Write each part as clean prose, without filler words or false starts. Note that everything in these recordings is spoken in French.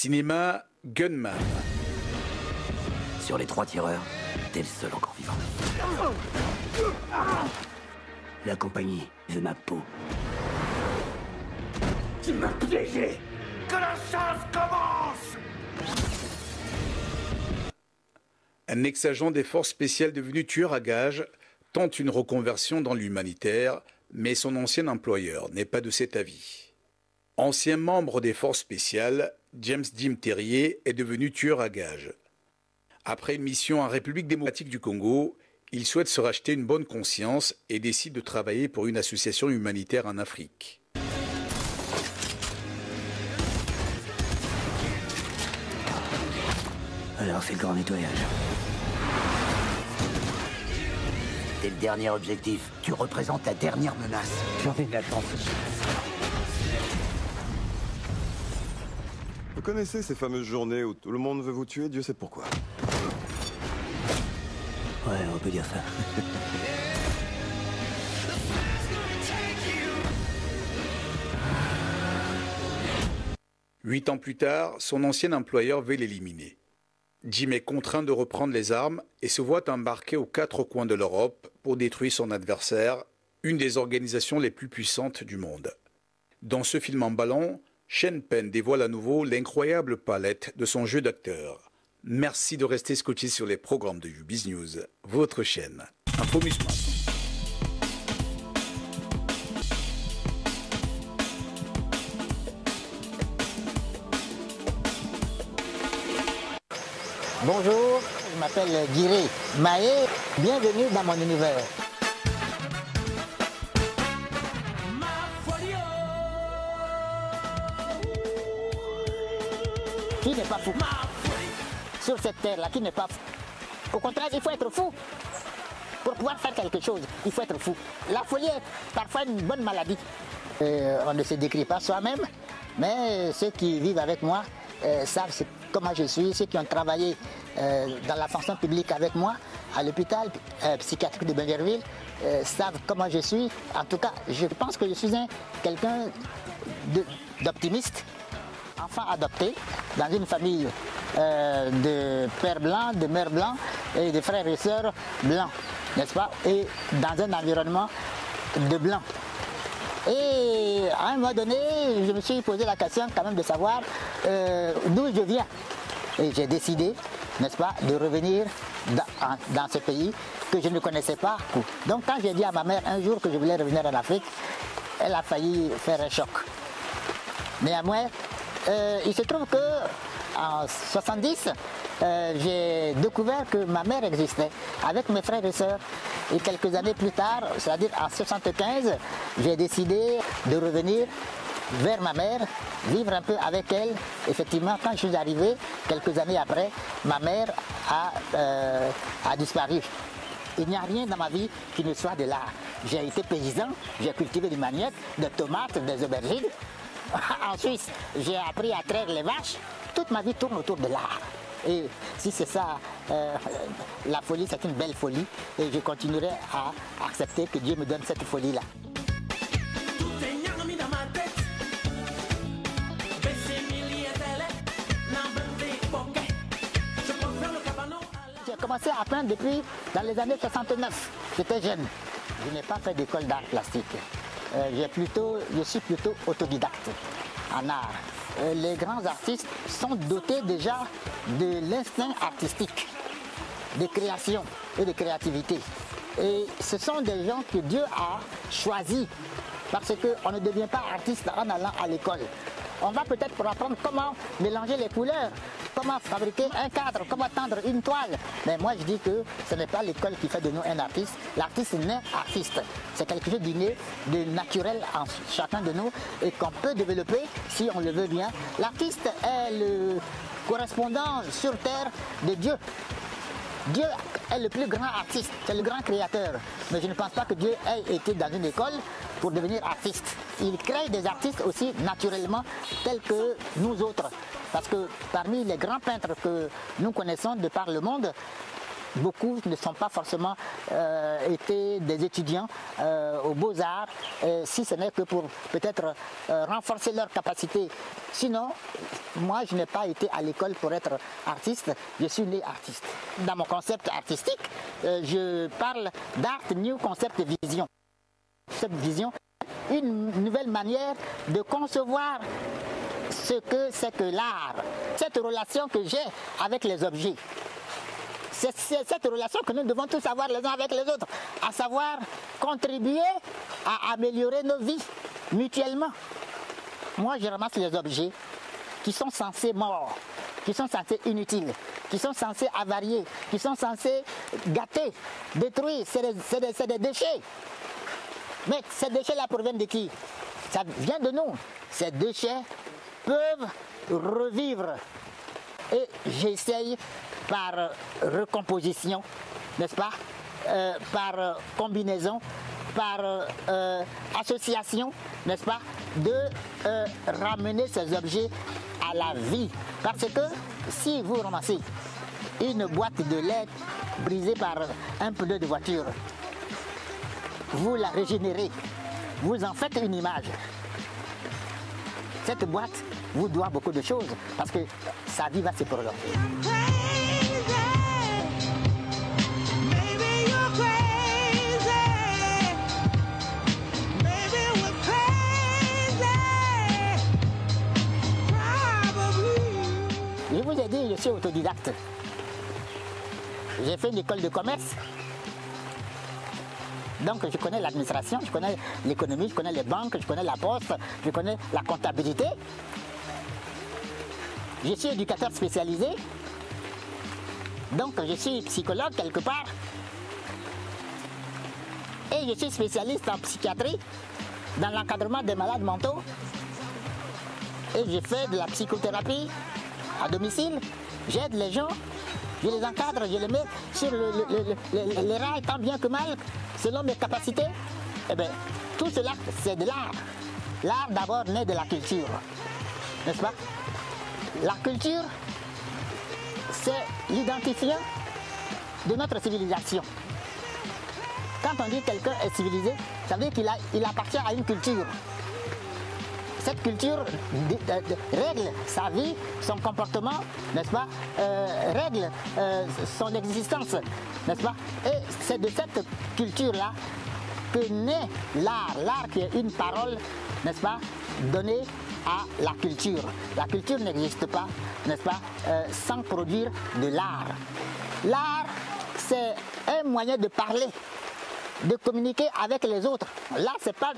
Cinéma Gunman. Sur les 3 tireurs, t'es le seul encore vivant. La compagnie veut ma peau. Tu m'as piégé. Que la chasse commence. Un ex-agent des forces spéciales devenu tueur à gages tente une reconversion dans l'humanitaire, mais son ancien employeur n'est pas de cet avis. Ancien membre des forces spéciales, James Dim Terrier est devenu tueur à gages. Après une mission en République démocratique du Congo, il souhaite se racheter une bonne conscience et décide de travailler pour une association humanitaire en Afrique. Alors fais le grand nettoyage. T'es le dernier objectif. Tu représentes la dernière menace. J'en ai de la chance. Vous connaissez ces fameuses journées où tout le monde veut vous tuer, Dieu sait pourquoi. Ouais, on peut dire ça. 8 ans plus tard, son ancien employeur veut l'éliminer. Jim est contraint de reprendre les armes et se voit embarqué aux 4 coins de l'Europe pour détruire son adversaire, une des organisations les plus puissantes du monde. Dans ce film en ballon, Sean Penn dévoile à nouveau l'incroyable palette de son jeu d'acteur. Merci de rester scotché sur les programmes de UBiz News, votre chaîne. Infomusement. Bonjour, je m'appelle Guiré Maé, bienvenue dans mon univers. Qui n'est pas fou? Sur cette terre-là, qui n'est pas fou? Au contraire, il faut être fou. Pour pouvoir faire quelque chose, il faut être fou. La folie est parfois une bonne maladie. On ne se décrit pas soi-même, mais ceux qui vivent avec moi savent comment je suis, ceux qui ont travaillé dans la fonction publique avec moi, à l'hôpital psychiatrique de Benjerville, savent comment je suis. En tout cas, je pense que je suis quelqu'un d'optimiste, enfant adopté dans une famille de pères blancs, de mères blancs et de frères et sœurs blancs, n'est-ce pas? Et dans un environnement de blancs. Et à un moment donné, je me suis posé la question quand même de savoir d'où je viens. Et j'ai décidé, n'est-ce pas, de revenir dans ce pays que je ne connaissais pas. Donc quand j'ai dit à ma mère un jour que je voulais revenir en Afrique, elle a failli faire un choc. Néanmoins, il se trouve qu'en 70, j'ai découvert que ma mère existait avec mes frères et sœurs. Et quelques années plus tard, c'est-à-dire en 75, j'ai décidé de revenir vers ma mère, vivre un peu avec elle. Effectivement, quand je suis arrivé, quelques années après, ma mère a disparu. Il n'y a rien dans ma vie qui ne soit de l'art. J'ai été paysan, j'ai cultivé des maniocs, des tomates, des aubergines. En Suisse, j'ai appris à traire les vaches. Toute ma vie tourne autour de l'art. Et si c'est ça, la folie, c'est une belle folie. Et je continuerai à accepter que Dieu me donne cette folie-là. J'ai commencé à peindre depuis dans les années 69. J'étais jeune. Je n'ai pas fait d'école d'art plastique. Je suis plutôt autodidacte en art. Les grands artistes sont dotés déjà de l'instinct artistique, de création et de créativité. Et ce sont des gens que Dieu a choisis parce qu'on ne devient pas artiste en allant à l'école. On va peut-être pour apprendre comment mélanger les couleurs, comment fabriquer un cadre, comment tendre une toile. Mais moi je dis que ce n'est pas l'école qui fait de nous un artiste. L'artiste naît artiste. C'est quelque chose d'inné, de naturel en chacun de nous et qu'on peut développer si on le veut bien. L'artiste est le correspondant sur terre de Dieu. Dieu est le plus grand artiste, c'est le grand créateur. Mais je ne pense pas que Dieu ait été dans une école pour devenir artiste. Il crée des artistes aussi naturellement tels que nous autres. Parce que parmi les grands peintres que nous connaissons de par le monde, beaucoup ne sont pas forcément été des étudiants aux Beaux-Arts, si ce n'est que pour peut-être renforcer leur capacité. Sinon, moi, je n'ai pas été à l'école pour être artiste, je suis né artiste. Dans mon concept artistique, je parle d'art, new concept vision. Cette vision, une nouvelle manière de concevoir ce que c'est que l'art, cette relation que j'ai avec les objets. C'est cette relation que nous devons tous avoir les uns avec les autres, à savoir contribuer à améliorer nos vies mutuellement. Moi, je ramasse les objets qui sont censés morts, qui sont censés inutiles, qui sont censés avarier, qui sont censés gâter, détruire. C'est des déchets. Mais ces déchets-là proviennent de qui? Ça vient de nous. Ces déchets peuvent revivre. Et j'essaye par recomposition, n'est-ce pas, par combinaison, par association, n'est-ce pas, de ramener ces objets à la vie. Parce que si vous ramassez une boîte de lait brisée par un pneu de voiture, vous la régénérez, vous en faites une image. Cette boîte vous doit beaucoup de choses parce que sa vie va se prolonger. Je vous ai dit, je suis autodidacte. J'ai fait une école de commerce. Donc je connais l'administration, je connais l'économie, je connais les banques, je connais la poste, je connais la comptabilité. Je suis éducateur spécialisé. Donc je suis psychologue quelque part. Et je suis spécialiste en psychiatrie, dans l'encadrement des malades mentaux. Et je fais de la psychothérapie à domicile. J'aide les gens, je les encadre, je les mets sur les rails tant bien que mal, selon mes capacités. Eh bien, tout cela, c'est de l'art. L'art d'abord naît de la culture, n'est-ce pas? La culture, c'est l'identifiant de notre civilisation. Quand on dit que quelqu'un est civilisé, ça veut dire qu'il appartient à une culture. Cette culture règle sa vie, son comportement, n'est-ce pas, règle son existence, n'est-ce pas? Et c'est de cette culture-là que naît l'art. L'art qui est une parole, n'est-ce pas, donnée à la culture. La culture n'existe pas, n'est-ce pas, sans produire de l'art. L'art, c'est un moyen de parler, de communiquer avec les autres. Là, ce n'est pas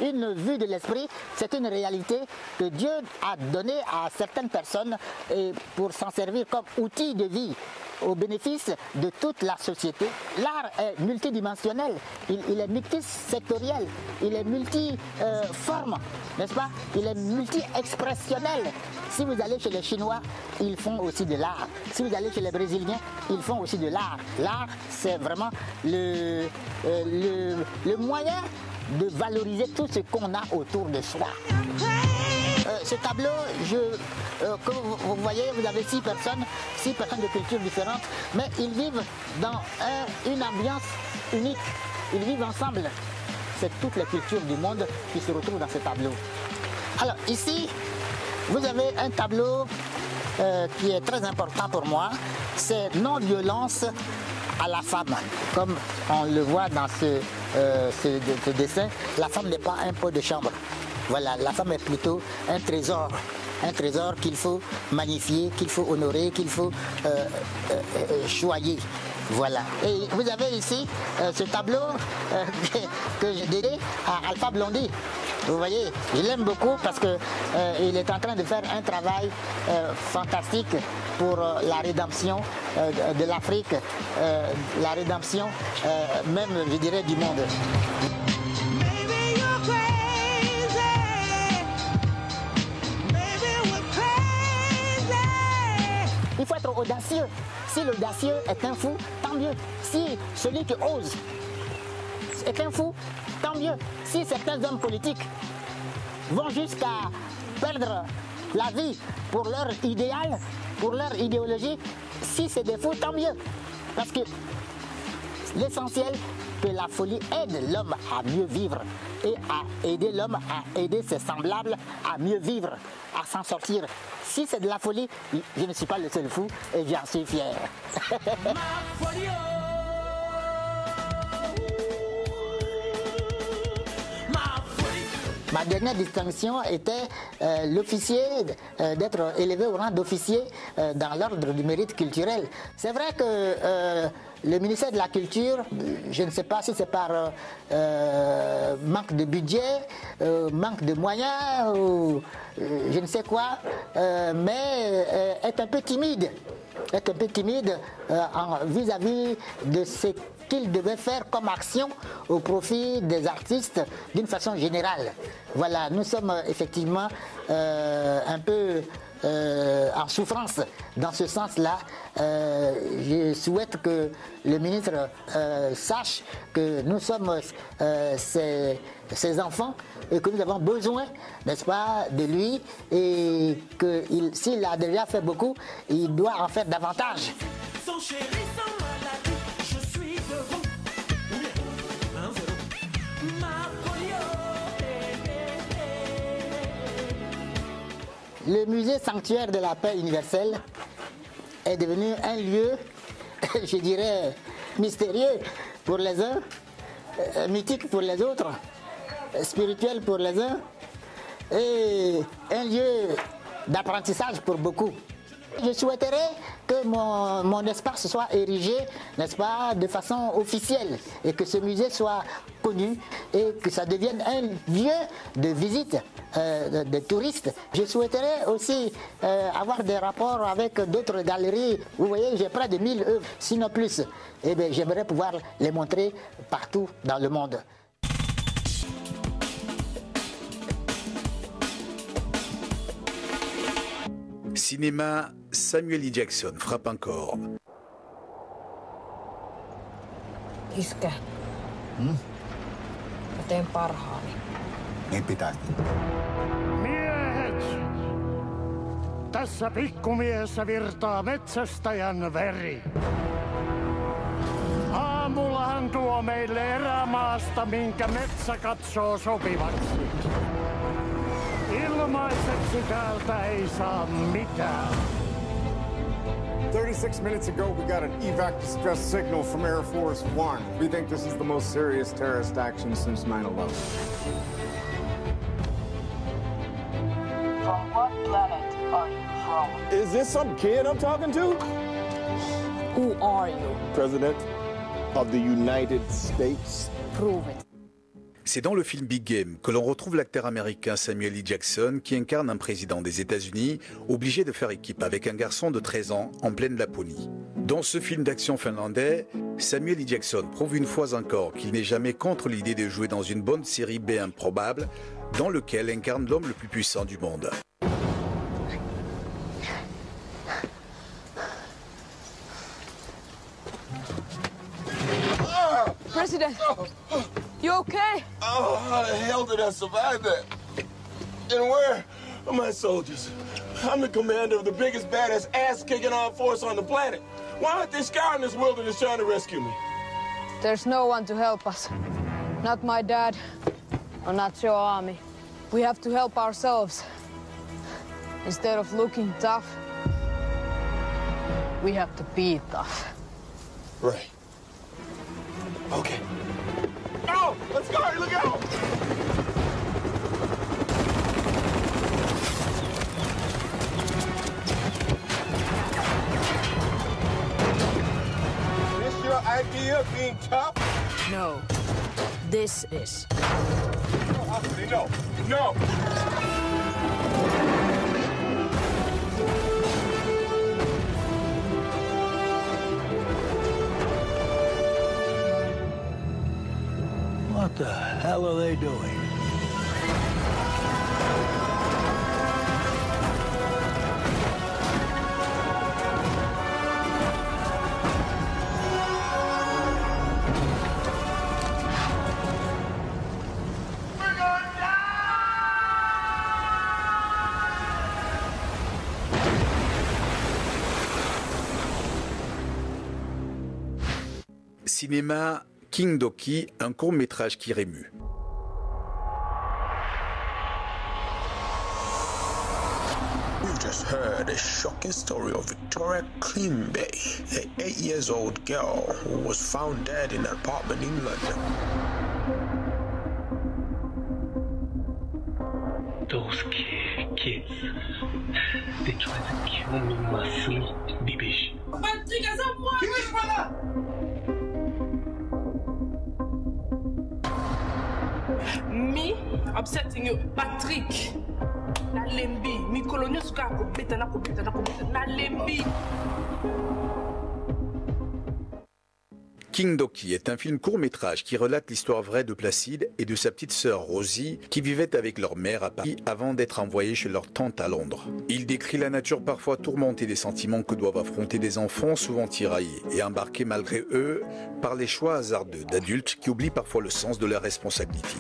une vue de l'esprit, c'est une réalité que Dieu a donnée à certaines personnes et pour s'en servir comme outil de vie au bénéfice de toute la société. L'art est multidimensionnel, il est multisectoriel, il est multiforme, n'est-ce pas? Il est multi-expressionnel. Si vous allez chez les Chinois, ils font aussi de l'art. Si vous allez chez les Brésiliens, ils font aussi de l'art. L'art, c'est vraiment le moyen de valoriser tout ce qu'on a autour de soi. Ce tableau, comme vous voyez, vous avez 6 personnes de cultures différentes, mais ils vivent dans une ambiance unique. Ils vivent ensemble. C'est toutes les cultures du monde qui se retrouvent dans ce tableau. Alors ici, vous avez un tableau qui est très important pour moi. C'est non-violence à la femme. Comme on le voit dans ce dessin, la femme n'est pas un pot de chambre. Voilà, la femme est plutôt un trésor qu'il faut magnifier, qu'il faut honorer, qu'il faut choyer. Voilà. Et vous avez ici ce tableau que j'ai dédié à Alpha Blondy. Vous voyez, je l'aime beaucoup parce qu'il est en train de faire un travail fantastique pour la rédemption de l'Afrique, la rédemption même, je dirais, du monde. Il faut être audacieux. Si l'audacieux est un fou, tant mieux. Si celui qui ose est un fou, tant mieux. Si certains hommes politiques vont jusqu'à perdre la vie pour leur idéal, pour leur idéologie, si c'est des fous, tant mieux. Parce que l'essentiel, que la folie aide l'homme à mieux vivre et à aider l'homme à aider ses semblables à mieux vivre, à s'en sortir. Si c'est de la folie, je ne suis pas le seul fou et j'en suis fier. Ma dernière distinction était l'officier, d'être élevé au rang d'officier dans l'ordre du mérite culturel. C'est vrai que le ministère de la Culture, je ne sais pas si c'est par manque de budget, manque de moyens, ou je ne sais quoi, mais est un peu timide. Est un peu timide vis-à-vis de ce qu'il devait faire comme action au profit des artistes d'une façon générale. Voilà, nous sommes effectivement un peu en souffrance dans ce sens-là. Je souhaite que le ministre sache que nous sommes ses enfants et que nous avons besoin, n'est-ce pas, de lui, et que s'il a déjà fait beaucoup, il doit en faire davantage. Sans chéri, sans maladie, je suis devant. Ou bien 1-0. Ma polio. Le musée sanctuaire de la paix universelle est devenu un lieu, je dirais, mystérieux pour les uns, mythique pour les autres, spirituel pour les uns, et un lieu d'apprentissage pour beaucoup. Je souhaiterais que mon espace soit érigé, n'est-ce pas, de façon officielle, et que ce musée soit connu et que ça devienne un lieu de visite de touristes. Je souhaiterais aussi avoir des rapports avec d'autres galeries. Vous voyez, j'ai près de 1000 œuvres, sinon plus. Et bien, j'aimerais pouvoir les montrer partout dans le monde. Cinéma, Samuel L. Jackson frappe encore. Iskä. Mä teen parhaani. Niin pitääkin. Miehet! Tässä pikkumiehessä virtaa metsästäjän veri. Aamulla hän tuo meille erämaasta, minkä metsä katsoo sopivaksi. Ilmaiseksi täältä ei saa mitään. 36 minutes ago, we got an evac distress signal from Air Force One. We think this is the most serious terrorist action since 9/11. From what planet are you from? Is this some kid I'm talking to? Who are you? President of the United States. Prove it. C'est dans le film Big Game que l'on retrouve l'acteur américain Samuel L. Jackson qui incarne un président des États-Unis obligé de faire équipe avec un garçon de 13 ans en pleine Laponie. Dans ce film d'action finlandais, Samuel L. Jackson prouve une fois encore qu'il n'est jamais contre l'idée de jouer dans une bonne série B improbable dans lequel incarne l'homme le plus puissant du monde. President, you okay? Oh, how the hell did I survive that? And where are my soldiers? I'm the commander of the biggest, baddest, ass-kicking armed force on the planet. Why aren't they scouring this wilderness trying to rescue me? There's no one to help us. Not my dad, or not your army. We have to help ourselves. Instead of looking tough, we have to be tough. Right. Okay. Oh, let's go! Look out! This your idea of being tough? No, this is. No, no! What the hell are they doing? Cinéma, King Doki, un court-métrage qui rémue. We've just heard a shocking story of Victoria Cleanbay, an 8-year-old girl who was found dead in an apartment in London. Those kids, they tried to kill me in my sleep, Bibish. Me upsetting you, Patrick. Na lembi, mi kolonyo suka ko beta na lembi. King Doki est un film court-métrage qui relate l'histoire vraie de Placide et de sa petite sœur Rosie qui vivaient avec leur mère à Paris avant d'être envoyés chez leur tante à Londres. Il décrit la nature parfois tourmentée des sentiments que doivent affronter des enfants souvent tiraillés et embarqués malgré eux par les choix hasardeux d'adultes qui oublient parfois le sens de leur responsabilité.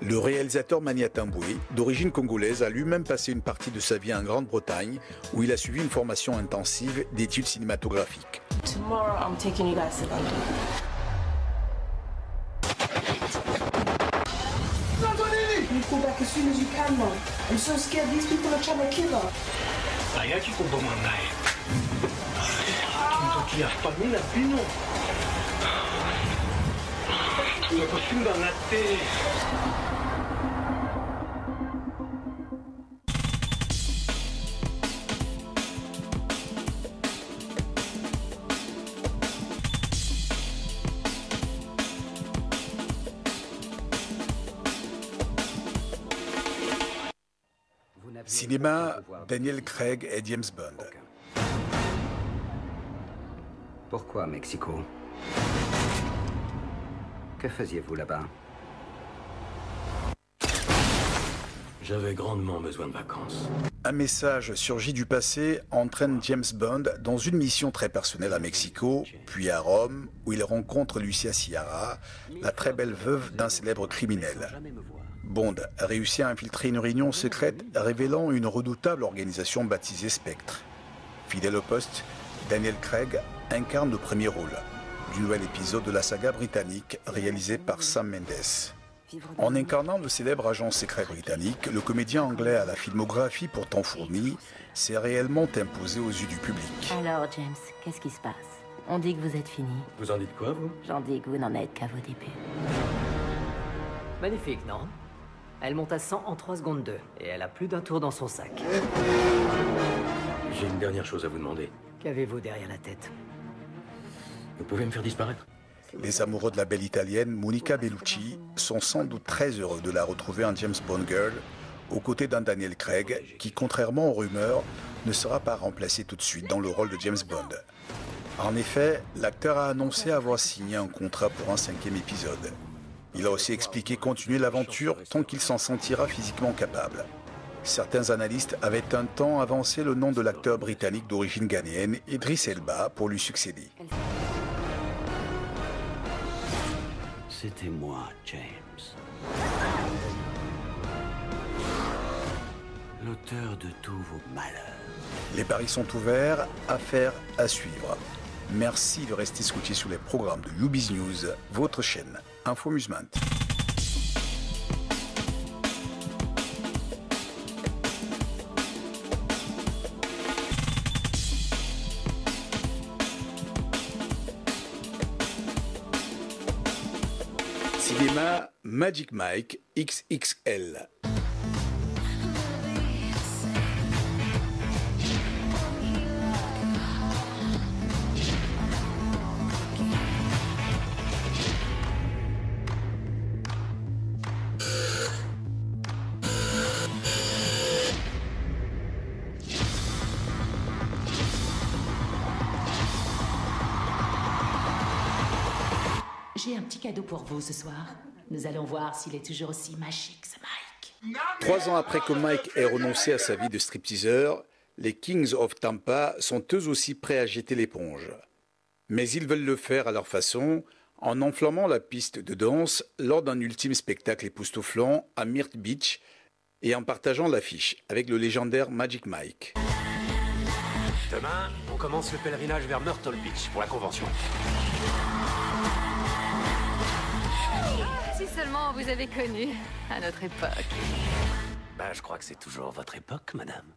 Le réalisateur Mania Tamboué, d'origine congolaise, a lui-même passé une partie de sa vie en Grande-Bretagne où il a suivi une formation intensive d'études cinématographiques. Tomorrow I'm taking you guys to London. You go back as soon as you can, Mom. I'm so scared these people are trying to kill her. Ayaki kubomanai. Kindoki ya famila bino. Nakosimba na te. Cinéma, Daniel Craig et James Bond. Pourquoi Mexico? Que faisiez-vous là-bas? J'avais grandement besoin de vacances. Un message surgit du passé entraîne James Bond dans une mission très personnelle à Mexico, puis à Rome, où il rencontre Lucia Ciara, la très belle veuve d'un célèbre criminel. Bond réussit à infiltrer une réunion secrète révélant une redoutable organisation baptisée Spectre. Fidèle au poste, Daniel Craig incarne le premier rôle du nouvel épisode de la saga britannique réalisé par Sam Mendes. En incarnant le célèbre agent secret britannique, le comédien anglais à la filmographie pourtant fournie s'est réellement imposé aux yeux du public. Alors James, qu'est-ce qui se passe? On dit que vous êtes fini. Vous en dites quoi, vous? J'en dis que vous n'en êtes qu'à vos débuts. Magnifique, non? Elle monte à 100 en 3 secondes 2, et elle a plus d'un tour dans son sac. J'ai une dernière chose à vous demander. Qu'avez-vous derrière la tête? Vous pouvez me faire disparaître? Les amoureux de la belle italienne Monica Bellucci sont sans doute très heureux de la retrouver en James Bond Girl, aux côtés d'un Daniel Craig qui, contrairement aux rumeurs, ne sera pas remplacé tout de suite dans le rôle de James Bond. En effet, l'acteur a annoncé avoir signé un contrat pour un 5e épisode. Il a aussi expliqué continuer l'aventure tant qu'il s'en sentira physiquement capable. Certains analystes avaient un temps avancé le nom de l'acteur britannique d'origine ghanéenne, Idris Elba, pour lui succéder. C'était moi, James. L'auteur de tous vos malheurs. Les paris sont ouverts, affaire à suivre. Merci de rester scotché sur les programmes de YouBiz News, votre chaîne Infomusement. Cinéma, Magic Mike XXL. J'ai un petit cadeau pour vous ce soir. Nous allons voir s'il est toujours aussi magique, ce Mike. 3 ans après que Mike ait renoncé à sa vie de stripteaseur, les Kings of Tampa sont eux aussi prêts à jeter l'éponge. Mais ils veulent le faire à leur façon, en enflammant la piste de danse lors d'un ultime spectacle époustouflant à Myrtle Beach et en partageant l'affiche avec le légendaire Magic Mike. Demain, on commence le pèlerinage vers Myrtle Beach pour la convention. Si seulement on vous avait connu à notre époque. Ben, je crois que c'est toujours votre époque, madame.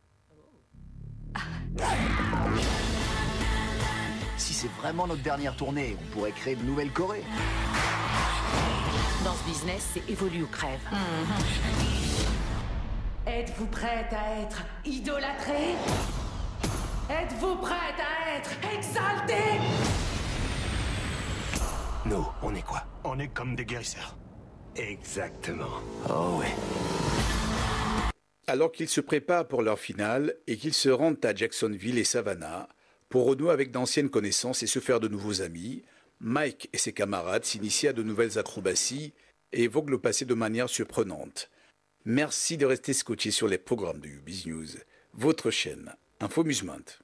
Si c'est vraiment notre dernière tournée, on pourrait créer de nouvelles Corées. Dans ce business, c'est évolue ou crève. Êtes-vous prête à être idolâtrée? Êtes-vous prête à être exaltée? Nous, on est quoi? On est comme des guérisseurs. Exactement. Oh ouais. Alors qu'ils se préparent pour leur finale et qu'ils se rendent à Jacksonville et Savannah pour renouer avec d'anciennes connaissances et se faire de nouveaux amis, Mike et ses camarades s'initient à de nouvelles acrobaties et évoquent le passé de manière surprenante. Merci de rester scotché sur les programmes de UBiz News, votre chaîne Infomusement.